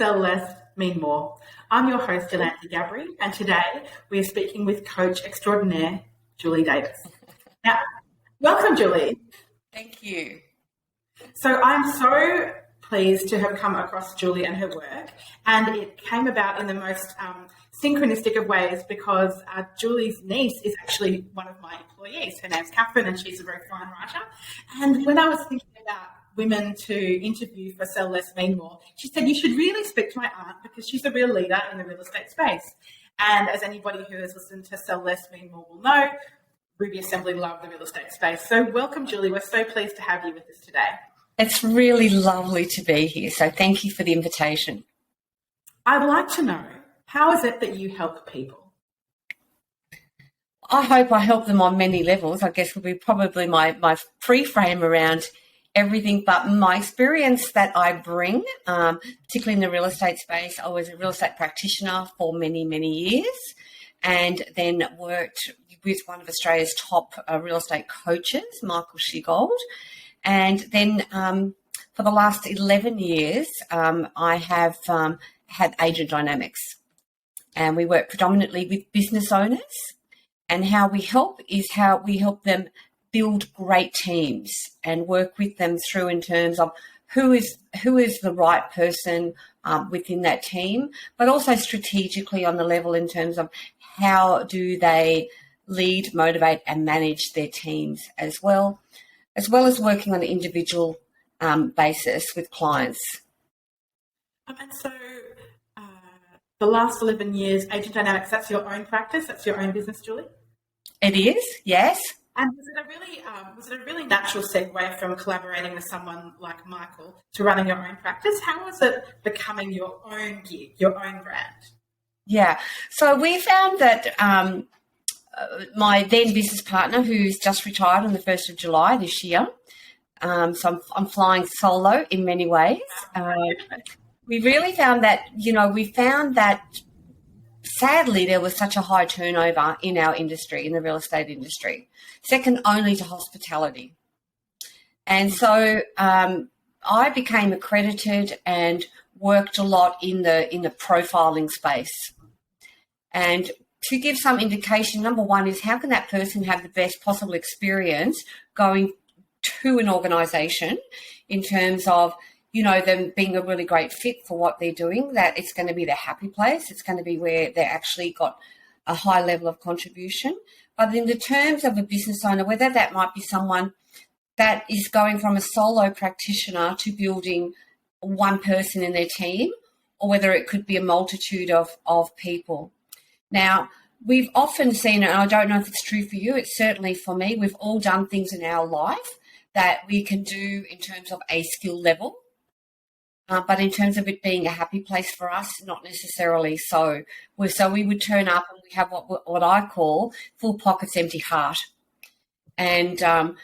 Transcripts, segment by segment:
Sell Less, Mean More. I'm your host, Iolanthe Gabri, and today we are speaking with coach extraordinaire, Julie Davis. Now, welcome, Julie. Thank you. So I'm so pleased to have come across Julie and her work, and it came about in the most synchronistic of ways because Julie's niece is actually one of my employees. Her name's Catherine, and she's a very fine writer. And when I was thinking about women to interview for Sell Less, Mean More, she said, you should really speak to my aunt because she's a real leader in the real estate space. And as anybody who has listened to Sell Less, Mean More will know, Ruby Assembly love the real estate space. So welcome, Julie. We're so pleased to have you with us today. It's really lovely to be here. So thank you for the invitation. I'd like to know, how is it that you help people? I hope I help them on many levels. I guess would be probably my pre-frame around everything, but my experience that I bring, particularly in the real estate space, I was a real estate practitioner for many, many years and then worked with one of Australia's top real estate coaches, Michael Shigold. And then for the last 11 years, I have had Agent Dynamics. And we work predominantly with business owners. And how we help is how we help them build great teams and work with them through in terms of who is the right person within that team, but also strategically on the level in terms of how do they lead, motivate and manage their teams as well as working on an individual basis with clients. And so the last 11 years, Agent Dynamics, that's your own practice, that's your own business, Julie? It is, yes. And was it a really natural segue from collaborating with someone like Michael to running your own practice? How was it becoming your own gig, your own brand? Yeah, so we found that my then business partner, who's just retired on the 1st of July this year, so I'm flying solo in many ways. We really found that, sadly, there was such a high turnover in our industry, in the real estate industry, second only to hospitality. And so I became accredited and worked a lot in the profiling space. And to give some indication, number one is how can that person have the best possible experience going to an organisation in terms of, them being a really great fit for what they're doing, that it's going to be their happy place. It's going to be where they actually got a high level of contribution. But in the terms of a business owner, whether that might be someone that is going from a solo practitioner to building one person in their team, or whether it could be a multitude of people. Now, we've often seen, and I don't know if it's true for you, it's certainly for me, we've all done things in our life that we can do in terms of a skill level. But in terms of it being a happy place for us, not necessarily so. So we would turn up and we have what I call full pockets, empty heart. And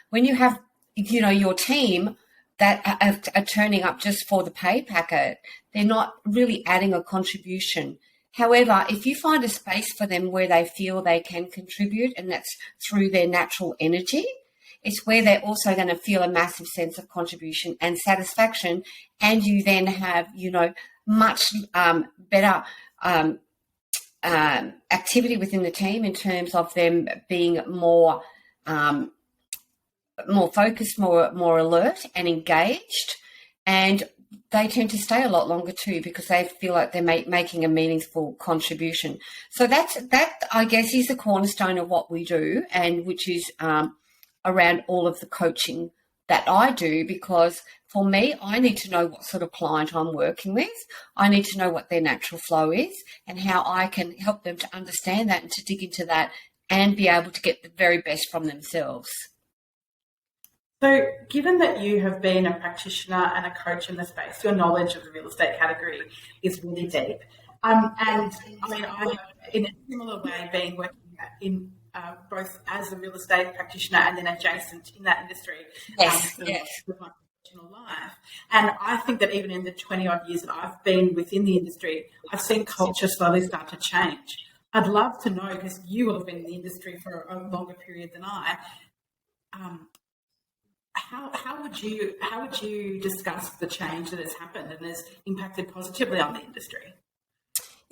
when you have, your team that are turning up just for the pay packet, they're not really adding a contribution. However, if you find a space for them where they feel they can contribute, and that's through their natural energy, it's where they're also going to feel a massive sense of contribution and satisfaction, and you then have, much better activity within the team in terms of them being more focused, more alert and engaged, and they tend to stay a lot longer too because they feel like they're making a meaningful contribution. So that I guess is the cornerstone of what we do, and which is around all of the coaching that I do, because for me, I need to know what sort of client I'm working with. I need to know what their natural flow is and how I can help them to understand that and to dig into that and be able to get the very best from themselves. So given that you have been a practitioner and a coach in the space, your knowledge of the real estate category is really deep. And I have, in a similar way, been working in both as a real estate practitioner and then adjacent in that industry. Yes. With my professional life. And I think that even in the 20-odd years that I've been within the industry, I've seen culture slowly start to change. I'd love to know, because you will have been in the industry for a longer period than I, how would you discuss the change that has happened and has impacted positively on the industry?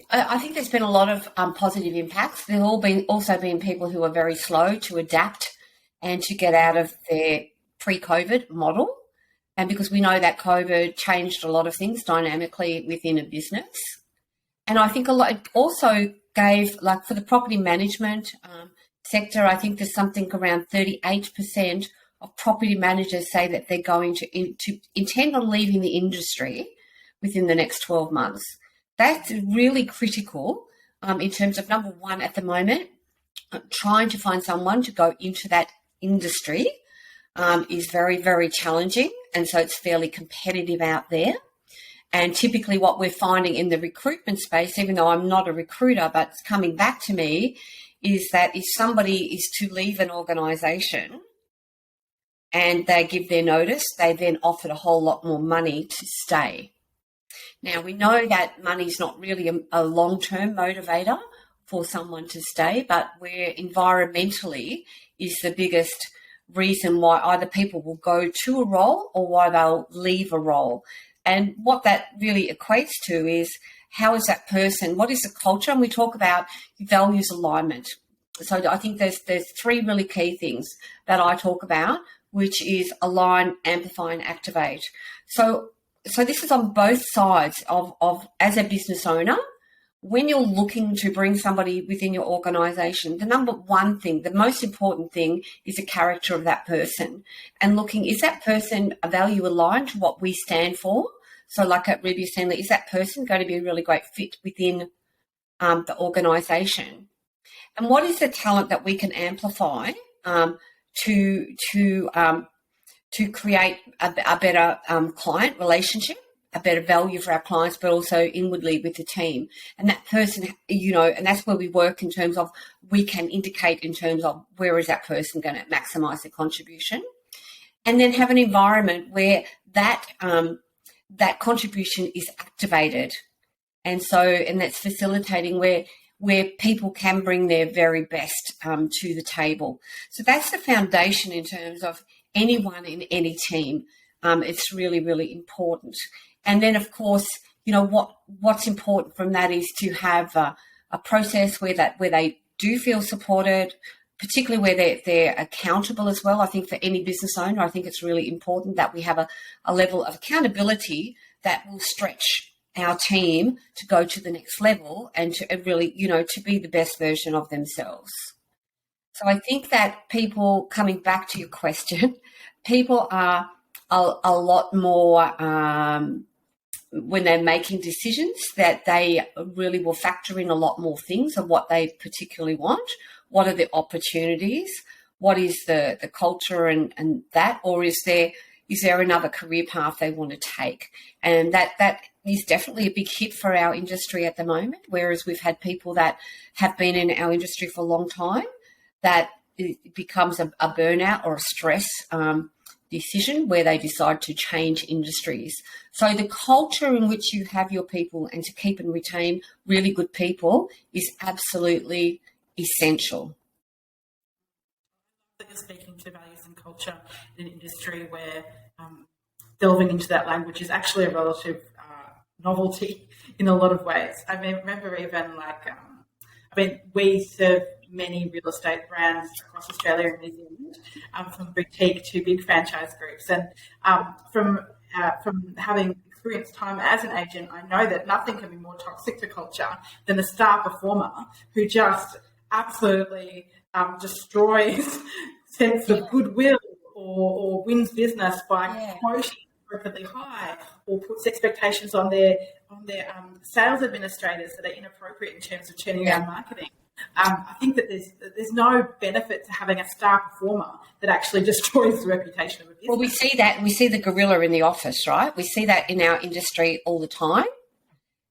I think there's been a lot of positive impacts. There have also been people who are very slow to adapt and to get out of their pre-COVID model. And because we know that COVID changed a lot of things dynamically within a business. And I think it also gave, like for the property management sector, I think there's something around 38% of property managers say that they're going to intend on leaving the industry within the next 12 months. That's really critical in terms of, number one, at the moment, trying to find someone to go into that industry is very, very challenging. And so it's fairly competitive out there. And typically what we're finding in the recruitment space, even though I'm not a recruiter, but it's coming back to me, is that if somebody is to leave an organisation and they give their notice, they then offered a whole lot more money to stay. Now, we know that money is not really a long-term motivator for someone to stay, but where environmentally is the biggest reason why either people will go to a role or why they'll leave a role. And what that really equates to is, how is that person, what is the culture? And we talk about values alignment. So I think there's three really key things that I talk about, which is align, amplify, and activate. So this is on both sides of as a business owner. When you're looking to bring somebody within your organisation, the number one thing, the most important thing is the character of that person, and looking, is that person a value aligned to what we stand for? So like at Ruby Stanley, is that person going to be a really great fit within the organisation? And what is the talent that we can amplify to create a better client relationship, a better value for our clients, but also inwardly with the team. And that person, and that's where we work in terms of, we can indicate in terms of where is that person going to maximise their contribution. And then have an environment where that contribution is activated. And that's facilitating where people can bring their very best to the table. So that's the foundation in terms of anyone in any team. It's really, really important. And then, of course, what's important from that is to have a process where they do feel supported, particularly where they're accountable as well. I think for any business owner, I think it's really important that we have a level of accountability that will stretch our team to go to the next level and to really, to be the best version of themselves. So I think that people, coming back to your question, people are a lot more, when they're making decisions, that they really will factor in a lot more things of what they particularly want. What are the opportunities? What is the culture and that? Or is there another career path they want to take? And that is definitely a big hit for our industry at the moment, whereas we've had people that have been in our industry for a long time, that it becomes a burnout or a stress decision where they decide to change industries. So the culture in which you have your people and to keep and retain really good people is absolutely essential. You're speaking to values and culture in an industry where delving into that language is actually a relative novelty in a lot of ways. I mean, remember even we serve many real estate brands across Australia and New Zealand, from boutique to big franchise groups. And from having experienced time as an agent, I know that nothing can be more toxic to culture than a star performer who just absolutely destroys sense of goodwill or wins business by quoting appropriately high, or puts expectations on their sales administrators that are inappropriate in terms of turning around marketing. I think that there's no benefit to having a star performer that actually destroys the reputation of a business. Well, we see that, and we see the gorilla in the office, right? We see that in our industry all the time.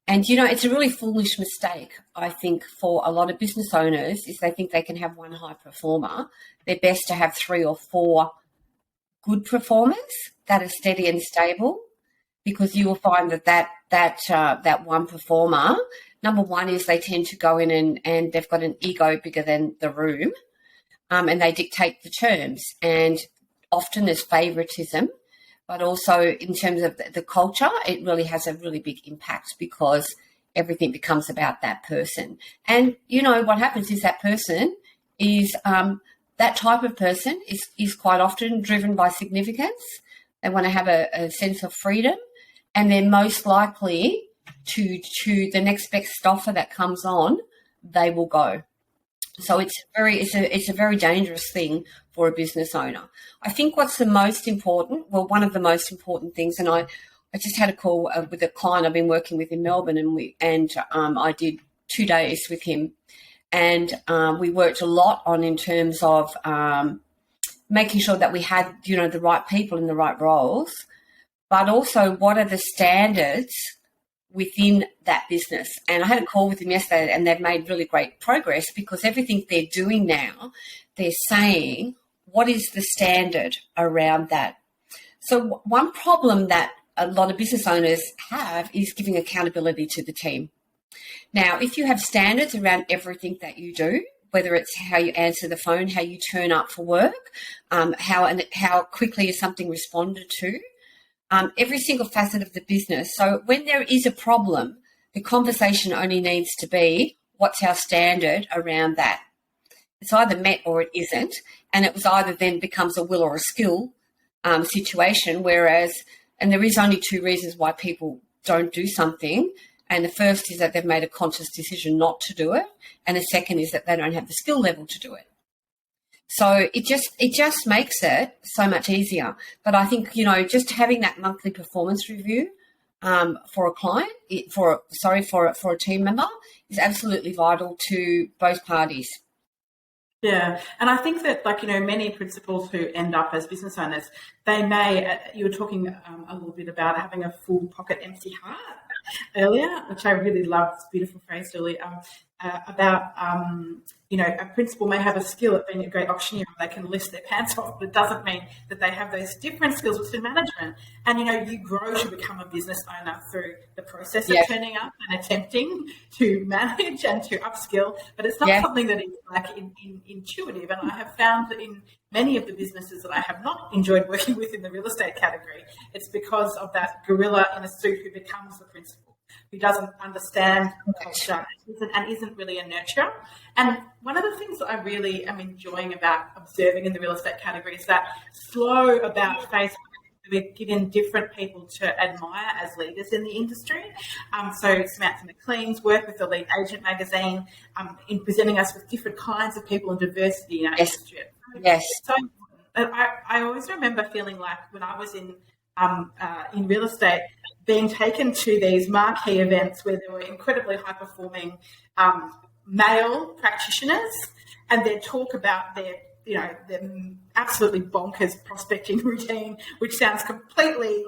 And, it's a really foolish mistake, I think, for a lot of business owners, is they think they can have one high performer. They're best to have 3 or 4 good performers that are steady and stable, because you will find that one performer, number one is they tend to go in and they've got an ego bigger than the room, and they dictate the terms. And often there's favoritism, but also in terms of the culture, it really has a really big impact because everything becomes about that person. And, what happens is that person is that type of person is quite often driven by significance. They want to have a sense of freedom, and they're most likely to the next best offer that comes on, they will go. So it's a very dangerous thing for a business owner. I think what's the most important, one of the most important things, and I just had a call with a client I've been working with in Melbourne, and I did 2 days with him, and we worked a lot on in terms of making sure that we had the right people in the right roles, but also what are the standards within that business. And I had a call with them yesterday, and they've made really great progress because everything they're doing now, they're saying, what is the standard around that? So one problem that a lot of business owners have is giving accountability to the team. Now, if you have standards around everything that you do, whether it's how you answer the phone, how you turn up for work, how quickly is something responded to, every single facet of the business. So when there is a problem, the conversation only needs to be, what's our standard around that? It's either met or it isn't, and it was either then becomes a will or a skill situation, and there is only 2 reasons why people don't do something. And the first is that they've made a conscious decision not to do it, and the second is that they don't have the skill level to do it. So it just makes it so much easier. But I think, just having that monthly performance review for a client, for a team member is absolutely vital to both parties. Yeah, and I think that, many principals who end up as business owners, they may, you were talking a little bit about having a full pocket empty heart earlier, which I really love, this beautiful phrase, Julie, about, a principal may have a skill at being a great auctioneer, they can list their pants off, but it doesn't mean that they have those different skills within management. And, you grow to become a business owner through the process of turning up and attempting to manage and to upskill, but it's not something that is intuitive. And I have found that in many of the businesses that I have not enjoyed working with in the real estate category, it's because of that gorilla in a suit who becomes the principal, who doesn't understand culture and isn't really a nurturer. And one of the things that I really am enjoying about observing in the real estate category is that slow about face. We're given different people to admire as leaders in the industry. So Samantha McLean's work with the Lead Agent magazine in presenting us with different kinds of people and diversity in our industry. Yes. So I always remember feeling like when I was in real estate, being taken to these marquee events where there were incredibly high-performing male practitioners, and they'd talk about their absolutely bonkers prospecting routine, which sounds completely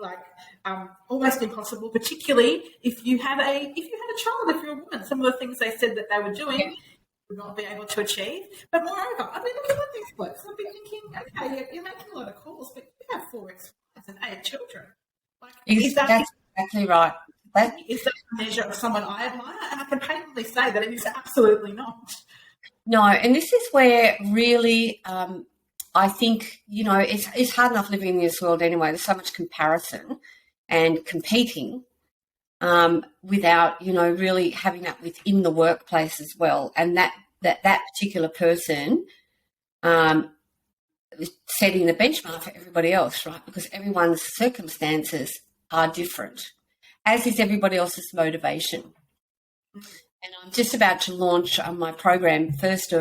almost impossible, particularly if you had a child, if you're a woman. Some of the things they said that they were doing would not be able to achieve. But moreover, I've been looking at these blokes and I've been thinking, okay, you're making a lot of calls, but you have 4 ex-wives and 8 children. That's exactly right. Is that a measure of someone I admire? And I can patently say that it is absolutely not. No, and this is where really I think, it's hard enough living in this world anyway. There's so much comparison and competing without, really having that within the workplace as well. And that particular person setting the benchmark for everybody else, right? Because everyone's circumstances are different, as is everybody else's motivation. And I'm just about to launch my program 1st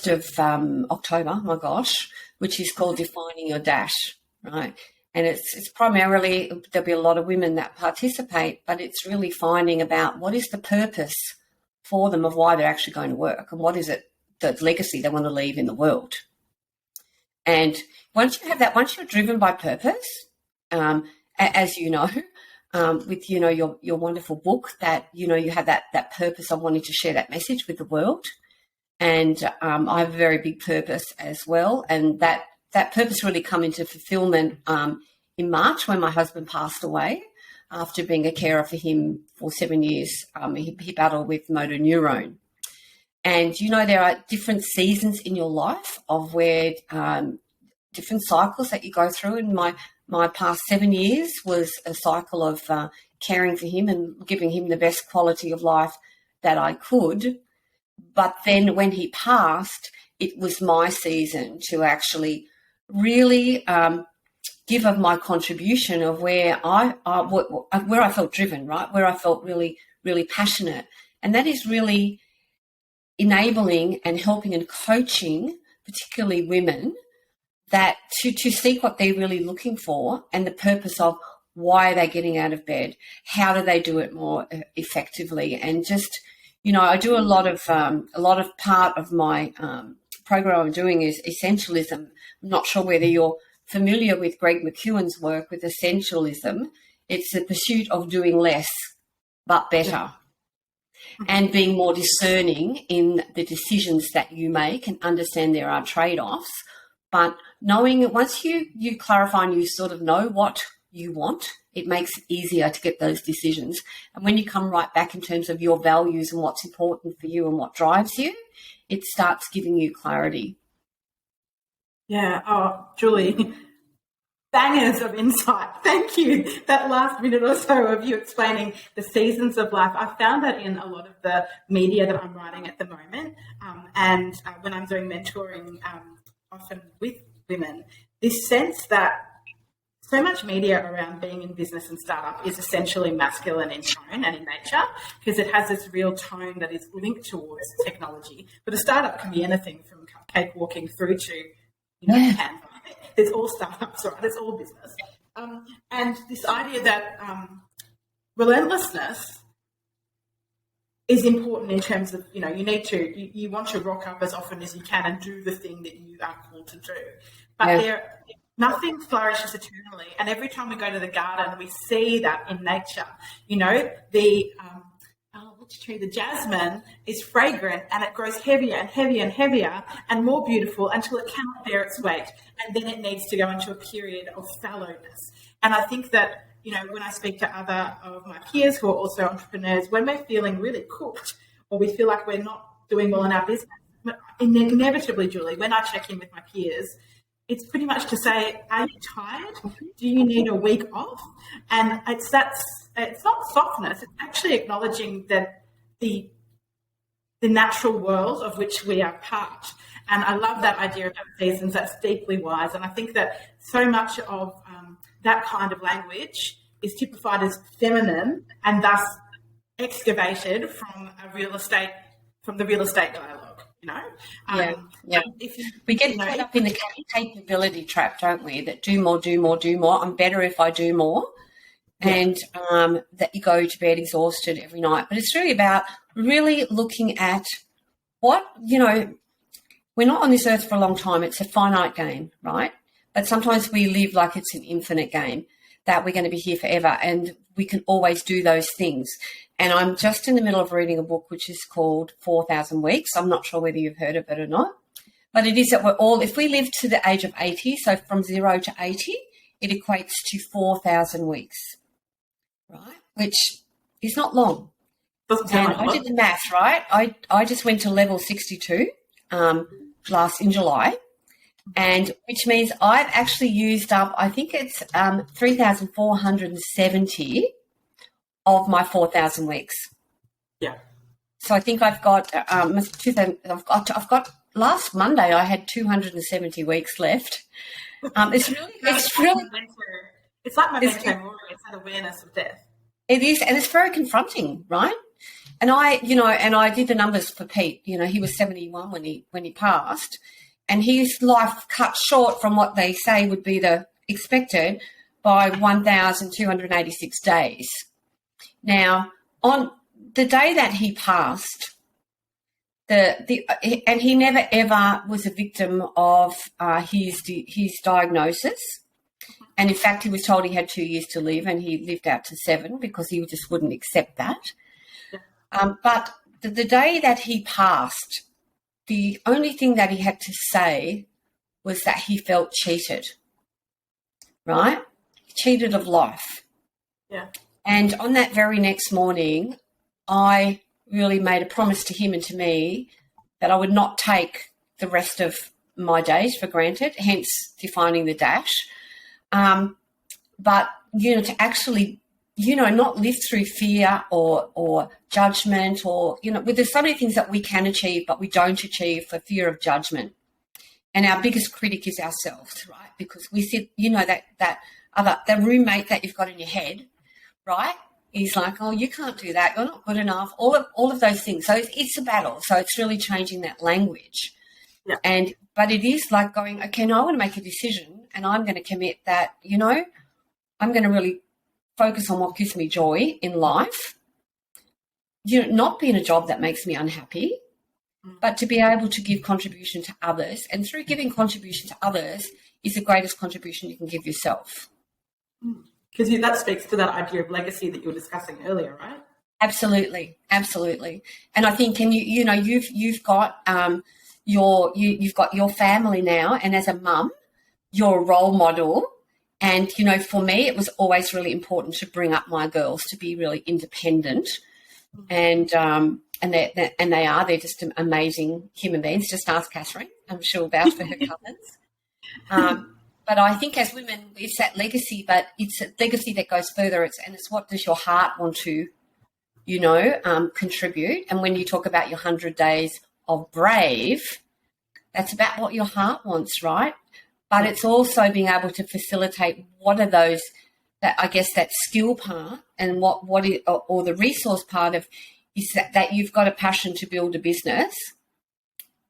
of October, my gosh, which is called Defining Your Dash, right? And it's primarily, there'll be a lot of women that participate, but it's really finding about what is the purpose for them of why they're actually going to work and what is it, the legacy they want to leave in the world. And once you have that, once you're driven by purpose, as you know, with, your wonderful book that, you have that purpose of wanting to share that message with the world. And I have a very big purpose as well. And that purpose really come into fulfillment in March when my husband passed away after being a carer for him for 7 years. He battled with motor neurone. And, there are different seasons in your life of where different cycles that you go through. And my past 7 years was a cycle of caring for him and giving him the best quality of life that I could. But then when he passed, it was my season to actually really give of my contribution of where I felt driven, right? Where I felt really, really passionate. And that is really enabling and helping and coaching, particularly women, that to seek what they're really looking for and the purpose of why are they getting out of bed, how do they do it more effectively, and just, I do a lot of part of my program I'm doing is essentialism. I'm not sure whether you're familiar with Greg McKeown's work with essentialism. It's the pursuit of doing less but better. And being more discerning in the decisions that you make and understand there are trade-offs. But knowing once you clarify and you sort of know what you want, it makes it easier to get those decisions. And when you come right back in terms of your values and what's important for you and what drives you, it starts giving you clarity. Yeah. Oh, Julie, bangers of insight. Thank you. That last minute or so of you explaining the seasons of life. I found that in a lot of the media that I'm writing at the moment, and when I'm doing mentoring, often with women, this sense that so much media around being in business and startup is essentially masculine in tone and in nature, because it has this real tone that is linked towards technology. But a startup can be anything from cupcake walking through to, Canva. There's all startups, right? It's all business. And this idea that relentlessness is important in terms of, you want to rock up as often as you can and do the thing that you are called to do. But nothing flourishes eternally. And every time we go to the garden, we see that in nature. The jasmine is fragrant and it grows heavier and heavier and heavier and more beautiful until it cannot bear its weight. And then it needs to go into a period of fallowness. And I think that, when I speak to other of my peers who are also entrepreneurs, when we're feeling really cooked or we feel like we're not doing well in our business, inevitably, Julie, when I check in with my peers, it's pretty much to say, are you tired? Do you need a week off? And it's not softness, it's actually acknowledging that the natural world of which we are part. And I love that idea about seasons. That's deeply wise. And I think that so much of that kind of language is typified as feminine and thus excavated from the real estate dialogue. We get caught up in the capability trap, don't we? That do more, do more, do more. I'm better if I do more. And that you go to bed exhausted every night. But it's really about really looking at what, we're not on this earth for a long time. It's a finite game, right? But sometimes we live like it's an infinite game, that we're going to be here forever and we can always do those things. And I'm just in the middle of reading a book which is called 4,000 Weeks. I'm not sure whether you've heard of it or not. But it is that if we live to the age of 80, so from 0 to 80, it equates to 4,000 weeks. Right, which is not long. And I did the math, right? I just went to level 62 in July, and which means I've actually used up, I think it's 3,470 of my 4,000 weeks. Yeah. So I think I've got last Monday I had 270 weeks left. It's like memento mori. It's that awareness of death. It is, and it's very confronting, right? And I did the numbers for Pete. He was 71 when he passed, and his life cut short from what they say would be the expected by 1,286 days. Now, on the day that he passed, and he never ever was a victim of his diagnosis. And in fact, he was told he had 2 years to live, and he lived out to 7 because he just wouldn't accept that. But the day that he passed, the only thing that he had to say was that he felt cheated, right? Cheated of life. Yeah. And on that very next morning, I really made a promise to him and to me that I would not take the rest of my days for granted, hence defining the dash. But, to actually, not live through fear or judgment or, there's so many things that we can achieve but we don't achieve for fear of judgment. And our biggest critic is ourselves, right? Because we sit, that roommate that you've got in your head, right? He's like, oh, you can't do that. You're not good enough. All of those things. So it's a battle. So it's really changing that language. Yeah. But it is like going, okay, now I want to make a decision and I'm going to commit that, I'm going to really focus on what gives me joy in life. Not be in a job that makes me unhappy, but to be able to give contribution to others. And through giving contribution to others is the greatest contribution you can give yourself. Because that speaks to that idea of legacy that you were discussing earlier, right? Absolutely. And I think, you've got you've got your family now, and as a mum, you're a role model. And for me, it was always really important to bring up my girls to be really independent, and they're just amazing human beings. Just ask Catherine; I'm sure vouch for her cousins. But I think as women, it's that legacy, but it's a legacy that goes further. It's what does your heart want to, contribute. And when you talk about your 100 days of brave, that's about what your heart wants, right? But it's also being able to facilitate what are those, that I guess that skill part and what is, or the resource part of is that you've got a passion to build a business,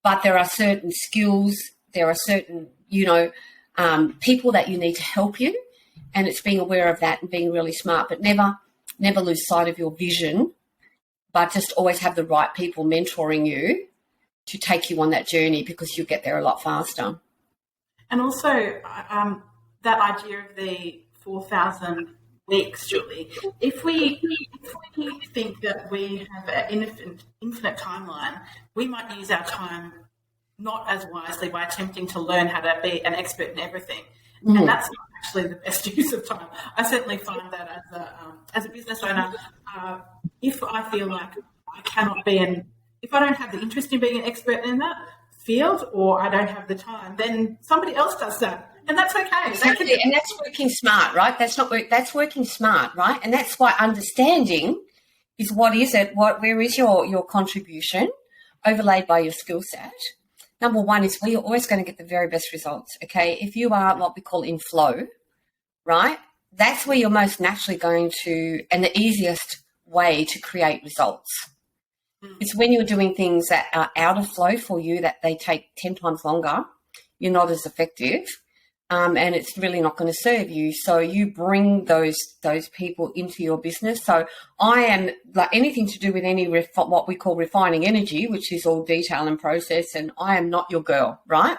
but there are certain skills, there are certain, people that you need to help you, and it's being aware of that and being really smart, but never lose sight of your vision, but just always have the right people mentoring you to take you on that journey, because you'll get there a lot faster. And also that idea of the 4,000 weeks, Julie, if we think that we have an infinite timeline, we might use our time not as wisely by attempting to learn how to be an expert in everything. Mm. And that's not actually the best use of time. I certainly find that as a business owner, if I feel like I cannot be if I don't have the interest in being an expert in that field, or I don't have the time, then somebody else does that. And that's okay. Exactly. And that's working smart, right? That's working smart, right? And that's why understanding is what is it, where is your contribution overlaid by your skill set. Number one is you're always going to get the very best results, okay? If you are what we call in flow, right, that's where you're most naturally going to, and the easiest way to create results. Mm. It's when you're doing things that are out of flow for you that they take 10 times longer, you're not as effective, and it's really not going to serve you. So you bring those people into your business. So I am like anything to do with any what we call refining energy, which is all detail and process, and I am not your girl, right?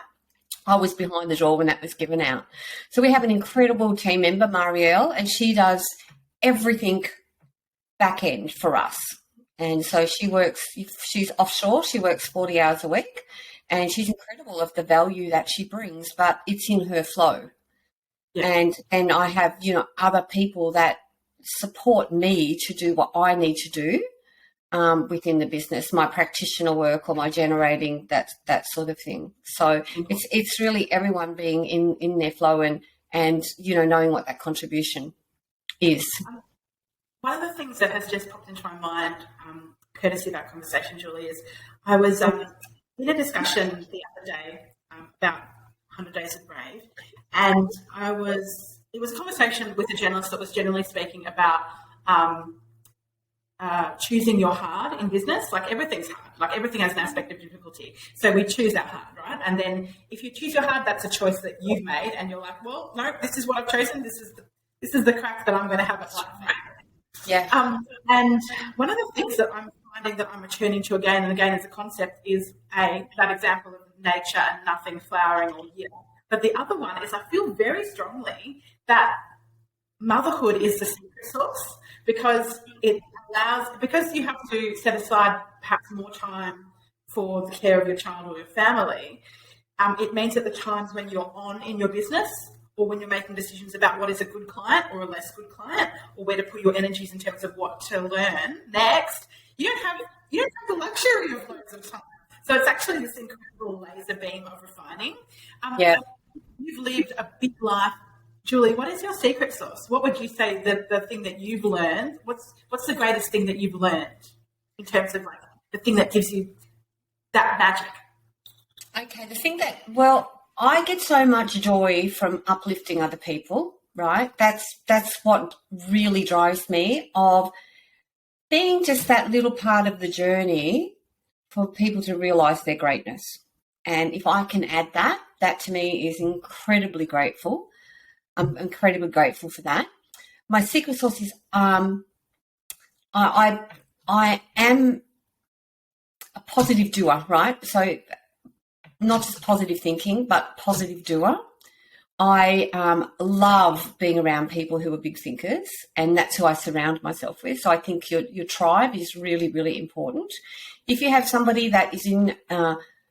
I was behind the door when that was given out. So we have an incredible team member, Marielle, and she does everything back end for us. And so she's offshore, she works 40 hours a week. And she's incredible of the value that she brings, but it's in her flow. Yeah. And I have, other people that support me to do what I need to do within the business, my practitioner work or my generating, that sort of thing. So it's really everyone being in their flow and knowing what that contribution is. One of the things that has just popped into my mind, courtesy of that conversation, Julie, is I was in a discussion the other day about 100 Days of Brave, and it was a conversation with a journalist that was generally speaking about choosing your hard in business. Like everything's hard, like everything has an aspect of difficulty. So we choose our hard, right? And then if you choose your hard, that's a choice that you've made, and you're like, well, no, this is what I've chosen. This is the crack that I'm going to have at life. Yeah. And one of the things that I'm finding that I'm returning to again and again as a concept is that example of nature and nothing flowering all year. But the other one is I feel very strongly that motherhood is the secret sauce, because because you have to set aside perhaps more time for the care of your child or your family. It means that the times when you're on in your business, or when you're making decisions about what is a good client or a less good client, or where to put your energies in terms of what to learn next, you don't have the luxury of loads of time. So it's actually this incredible laser beam of refining. Yeah. So you've lived a big life. Julie, what is your secret sauce? What would you say the thing that you've learned? What's the greatest thing that you've learned in terms of like the thing that gives you that magic? Okay, I get so much joy from uplifting other people, right? That's what really drives me, of being just that little part of the journey for people to realise their greatness. And if I can add that to me is incredibly grateful. I'm incredibly grateful for that. My secret sauce is I am a positive doer, right? So not just positive thinking, but positive doer. I love being around people who are big thinkers, and that's who I surround myself with. So I think your tribe is really, really important. If you have somebody that is in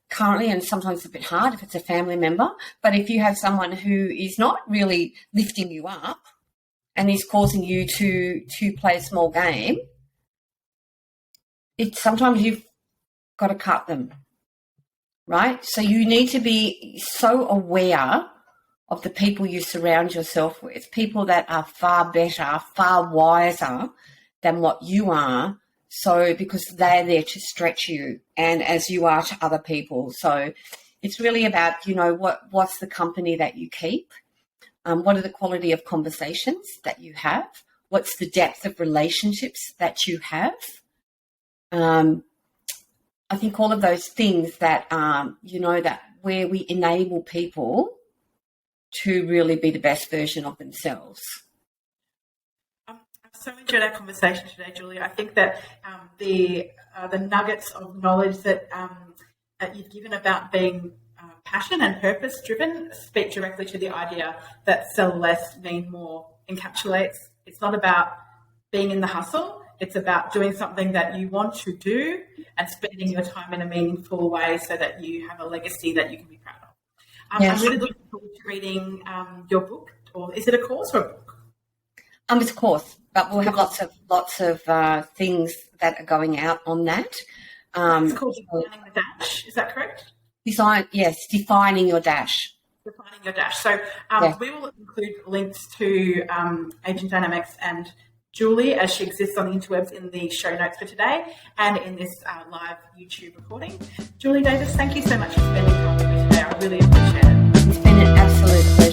currently, and sometimes it's a bit hard if it's a family member, but if you have someone who is not really lifting you up and is causing you to play a small game, sometimes you've got to cut them, right? So you need to be so aware of the people you surround yourself with, people that are far better, far wiser than what you are. So because they're there to stretch you, and as you are to other people. So it's really about, what's the company that you keep? What are the quality of conversations that you have? What's the depth of relationships that you have? I think all of those things that, that where we enable people to really be the best version of themselves. I've so enjoyed our conversation today, Julie. I think that the nuggets of knowledge that you've given about being passion and purpose driven speak directly to the idea that sell less, mean more encapsulates. It's not about being in the hustle. It's about doing something that you want to do and spending your time in a meaningful way so that you have a legacy that you can be proud of. Yes. I'm really looking forward to reading your book. Or is it a course or a book? It's a course, but we'll have lots of things that are going out on that. It's called Defining the Dash. Is that correct? Defining your dash. Defining your dash. So we will include links to Agent Dynamics and Julie as she exists on the interwebs in the show notes for today and in this live YouTube recording. Julie Davis, thank you so much for spending time with me today. I really appreciate it. It's been an absolute pleasure.